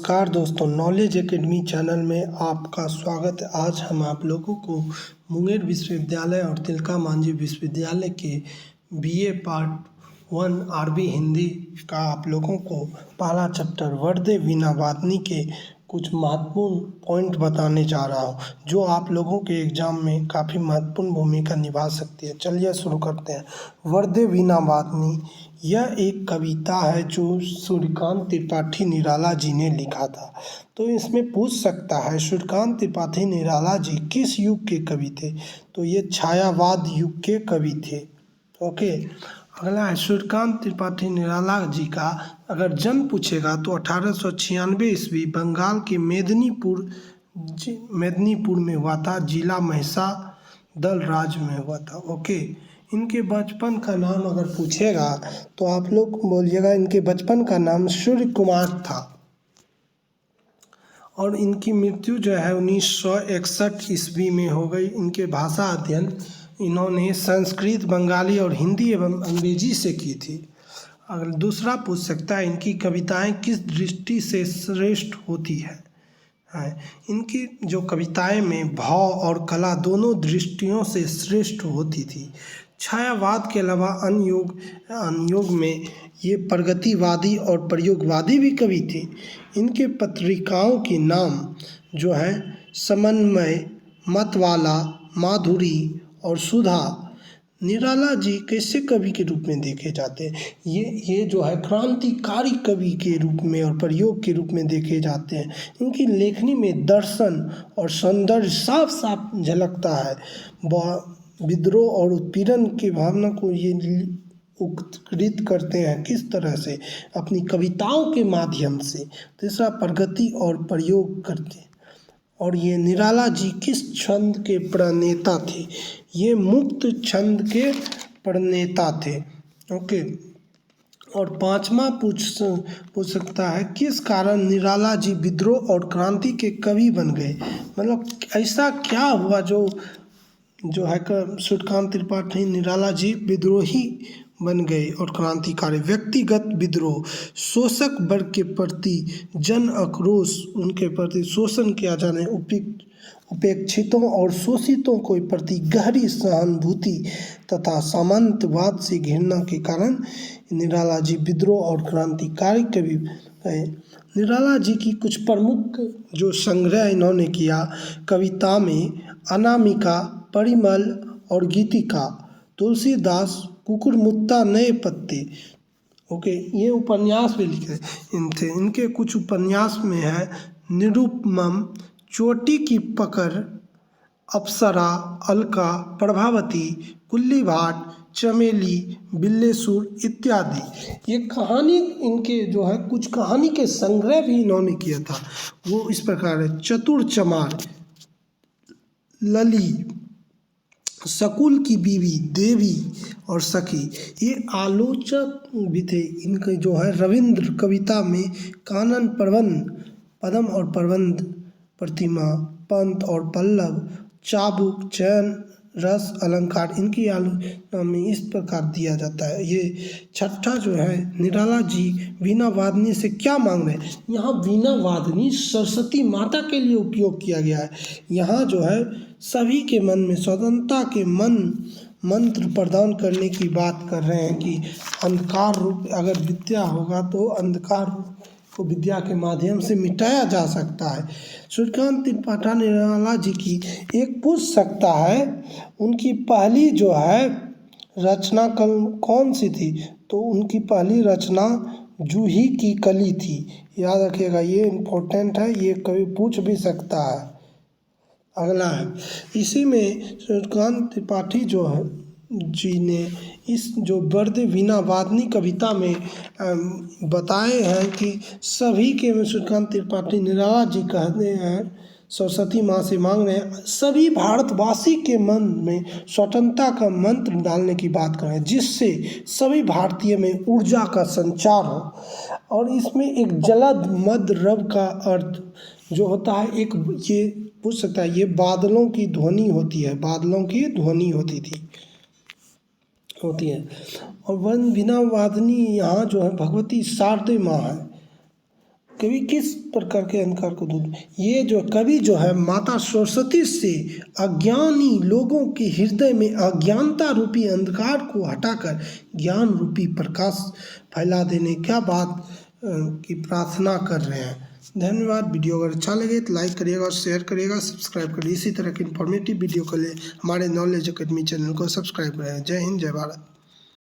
नमस्कार दोस्तों, knowledge academy channel में आपका स्वागत है। आज हम आप लोगों को मुंगेर विश्वविद्यालय और तिलका मांझी विश्वविद्यालय के बीए पार्ट 1 आरबी हिंदी का आप लोगों को पहला चैप्टर वर्दे वीणा वादनी के कुछ महत्वपूर्ण पॉइंट बताने जा रहा हूँ, जो आप लोगों के एग्जाम में काफ़ी महत्वपूर्ण भूमिका निभा सकती है। चलिए शुरू करते हैं। वर्दे वीणा वादनी यह एक कविता है जो सूर्यकांत त्रिपाठी निराला जी ने लिखा था। तो इसमें पूछ सकता है सूर्यकांत त्रिपाठी निराला जी किस युग के कवि थे? तो ये छायावाद युग के कवि थे। ओके, अगला है सूर्यकांत त्रिपाठी निराला जी का अगर जन्म पूछेगा तो 1896 ईस्वी बंगाल के मेदिनीपुर में हुआ था। जिला महिषादल राज्य में हुआ था। ओके, इनके बचपन का नाम अगर पूछेगा तो आप लोग बोलिएगा इनके बचपन का नाम सूर्य कुमार था। और इनकी मृत्यु जो है 1961 ईस्वी में हो गई। इनके भाषा अध्ययन इन्होंने संस्कृत, बंगाली और हिंदी एवं अंग्रेजी से की थी। अगर दूसरा पूछ सकता है इनकी कविताएं किस दृष्टि से श्रेष्ठ होती है? इनकी जो कविताएं में भाव और कला दोनों दृष्टियों से श्रेष्ठ होती थी। छायावाद के अलावा अन्य युग में ये प्रगतिवादी और प्रयोगवादी भी कवि थे। इनके पत्रिकाओं के नाम जो है समन्वय, मतवाला, माधुरी और सुधा। निराला जी कैसे कवि के रूप में देखे जाते हैं? ये जो है क्रांतिकारी कवि के रूप में और प्रयोग के रूप में देखे जाते हैं। इनकी लेखनी में दर्शन और सौंदर्य साफ साफ झलकता है। विद्रोह और उत्पीड़न की भावना को ये उत्कृत करते हैं किस तरह से? अपनी कविताओं के माध्यम से। तीसरा, प्रगति और प्रयोग करते हैं। और ये निराला जी किस छंद के प्रणेता थे? ये मुक्त छंद के प्रणेता थे। ओके, और पांचवा पूछ सकता है किस कारण निराला जी विद्रोह और क्रांति के कवि बन गए? मतलब ऐसा क्या हुआ जो है सूर्यकांत त्रिपाठी निराला जी विद्रोही बन गए और क्रांतिकारी? व्यक्तिगत विद्रोह, शोषक वर्ग के प्रति जन आक्रोश, उनके प्रति शोषण किया जाने, उपेक्षितों और शोषितों के प्रति गहरी सहानुभूति तथा सामंतवाद से घृणा के कारण निराला जी विद्रोह और क्रांतिकारी कवि गए। निराला जी की कुछ प्रमुख जो संग्रह इन्होंने किया कविता में अनामिका, परिमल और गीतिका, तुलसीदास, कुकुरमुत्ता, नए पत्ते। ओके, ये उपन्यास भी लिखे थे। इनके कुछ उपन्यास में है निरुपमम, चोटी की पकड़, अप्सरा, अलका, प्रभावती, कुल्ली भाट, चमेली, बिल्लेसुर इत्यादि। ये कहानी इनके जो है कुछ कहानी के संग्रह भी इन्होंने किया था। वो इस प्रकार है चतुर चमार, लली, शकुल की बीवी, देवी और सखी। ये आलोचक भी थे। इनके जो है रविंद्र कविता में कानन, प्रबंध, पदम और प्रबंध, प्रतिमा, पंत और पल्लव, चाबुक, चयन, रस, अलंकार, इनकी आलोचना में इस प्रकार दिया जाता है। ये छठा जो है निराला जी वीणा वादनी से क्या मांग रहे हैं? यहाँ वीणा वादनी सरस्वती माता के लिए उपयोग किया गया है। यहाँ जो है सभी के मन में स्वतंत्रता के मंत्र प्रदान करने की बात कर रहे हैं कि अंधकार रूप अगर विद्या होगा तो अंधकार रूप को विद्या के माध्यम से मिटाया जा सकता है। सूर्यकांत त्रिपाठी निराला जी की एक पूछ सकता है उनकी पहली जो है रचना कौन सी थी? तो उनकी पहली रचना जूही की कली थी। याद रखिएगा, ये इम्पोर्टेंट है, ये कभी पूछ भी सकता है। अगला है इसी में सूर्यकांत त्रिपाठी जो है जी ने इस जो वर्दे वीणा वादनी कविता में बताए हैं कि सभी के सूर्यकांत त्रिपाठी निराला जी कहते हैं सरस्वती माँ से मांग रहे हैं सभी भारतवासी के मन में स्वतंत्रता का मंत्र डालने की बात कर रहे हैं, जिससे सभी भारतीय में ऊर्जा का संचार हो। और इसमें एक जलद मद रव का अर्थ जो होता है, एक ये पूछ सकता है, ये बादलों की ध्वनि होती है, बादलों की ध्वनि होती है। और वन वीणा वादनी यहाँ जो है भगवती शारदे माँ है। कवि किस प्रकार के अंधकार को दूर, ये जो कवि जो है माता सरस्वती से अज्ञानी लोगों के हृदय में अज्ञानता रूपी अंधकार को हटाकर ज्ञान रूपी प्रकाश फैला देने का बात की प्रार्थना कर रहे हैं। धन्यवाद। वीडियो अगर अच्छा लगे तो लाइक करिएगा और शेयर करिएगा, सब्सक्राइब करिए। इसी तरह की इन्फॉर्मेटिव वीडियो के लिए हमारे नॉलेज एकेडमी चैनल को सब्सक्राइब करें। जय हिंद, जय भारत।